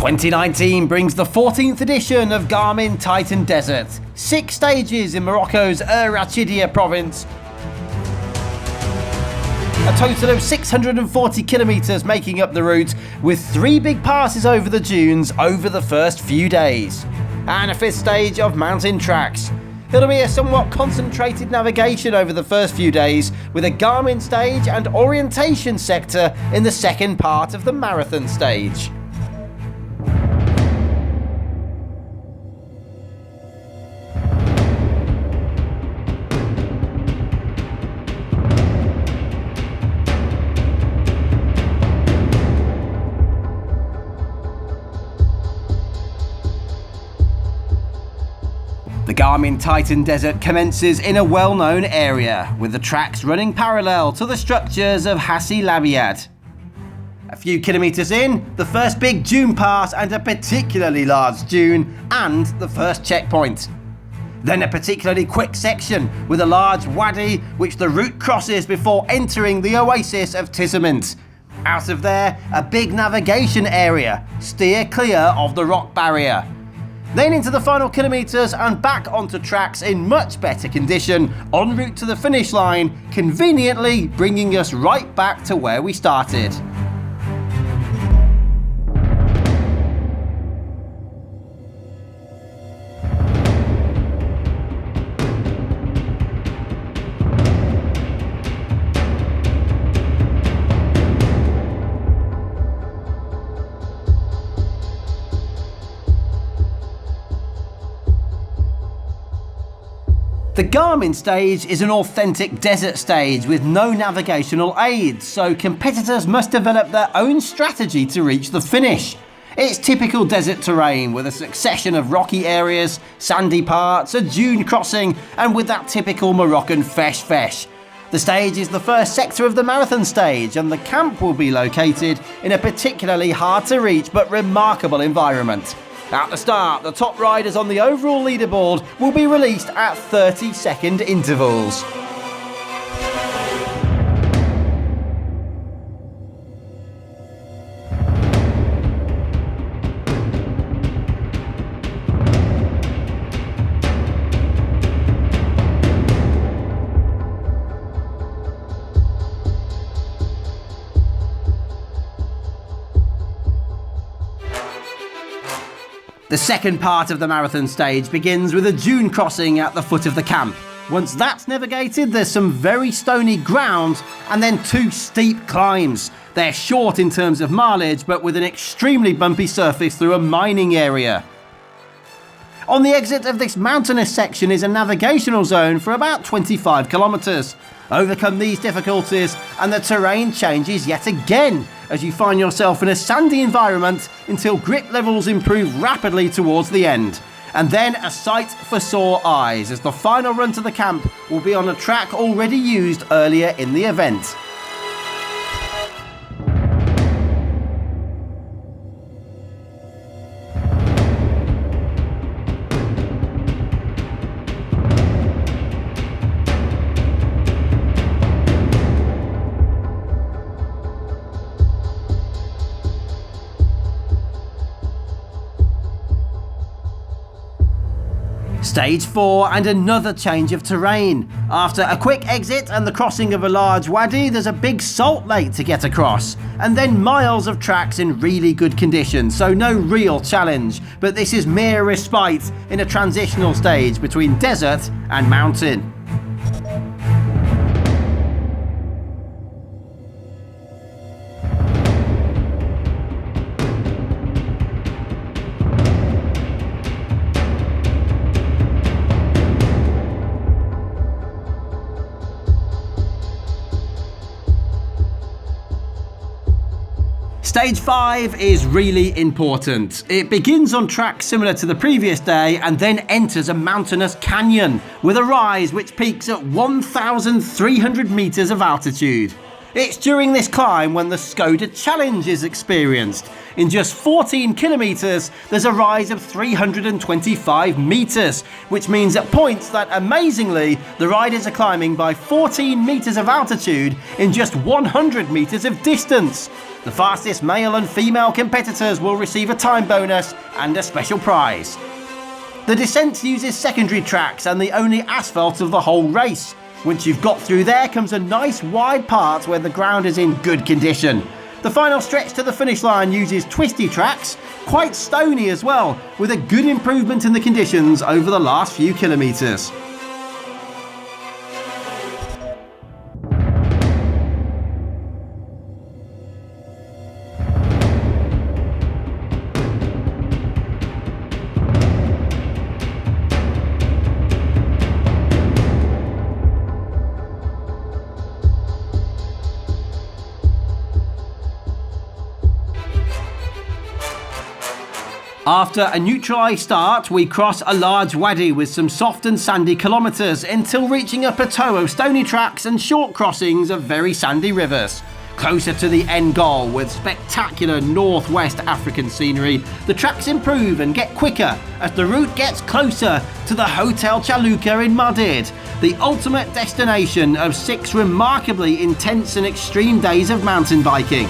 2019 brings the 14th edition of Garmin Titan Desert. 6 stages in Morocco's Rachidia province. A total of 640 kilometres making up the route, with 3 big passes over the dunes over the first few days. And a 5th stage of mountain tracks. It'll be a somewhat concentrated navigation over the first few days, with a Garmin stage and orientation sector in the second part of the marathon stage. The Garmin Titan Desert commences in a well-known area, with the tracks running parallel to the structures of Hassi Labiad. A few kilometres in, the first big dune pass and a particularly large dune, and the first checkpoint. Then a particularly quick section with a large wadi which the route crosses before entering the oasis of Tissamint. Out of there, a big navigation area. Steer clear of the rock barrier. Then into the final kilometres and back onto tracks in much better condition, en route to the finish line, conveniently bringing us right back to where we started. The Garmin stage is an authentic desert stage with no navigational aids, so competitors must develop their own strategy to reach the finish. It's typical desert terrain with a succession of rocky areas, sandy parts, a dune crossing, and with that typical Moroccan fesh. The stage is the first sector of the marathon stage, and the camp will be located in a particularly hard to reach but remarkable environment. At the start, the top riders on the overall leaderboard will be released at 30-second intervals. The second part of the marathon stage begins with a dune crossing at the foot of the camp. Once that's navigated, there's some very stony ground and then 2 steep climbs. They're short in terms of mileage, but with an extremely bumpy surface through a mining area. On the exit of this mountainous section is a navigational zone for about 25 kilometres. Overcome these difficulties and the terrain changes yet again as you find yourself in a sandy environment until grip levels improve rapidly towards the end. And then a sight for sore eyes as the final run to the camp will be on a track already used earlier in the event. Stage 4 and another change of terrain. After a quick exit and the crossing of a large wadi, there's a big salt lake to get across, and then miles of tracks in really good condition, so no real challenge, but this is mere respite in a transitional stage between desert and mountain. Stage 5 is really important. It begins on track similar to the previous day and then enters a mountainous canyon with a rise which peaks at 1,300 meters of altitude. It's during this climb when the Skoda Challenge is experienced. In just 14 kilometres, there's a rise of 325 metres, which means at points that, amazingly, the riders are climbing by 14 metres of altitude in just 100 metres of distance. The fastest male and female competitors will receive a time bonus and a special prize. The descent uses secondary tracks and the only asphalt of the whole race. Once you've got through there comes a nice wide part where the ground is in good condition. The final stretch to the finish line uses twisty tracks, quite stony as well, with a good improvement in the conditions over the last few kilometres. After a neutralised start, we cross a large wadi with some soft and sandy kilometres until reaching a plateau of stony tracks and short crossings of very sandy rivers. Closer to the end goal with spectacular northwest African scenery, the tracks improve and get quicker as the route gets closer to the Hotel Chaluka in Madrid, the ultimate destination of 6 remarkably intense and extreme days of mountain biking.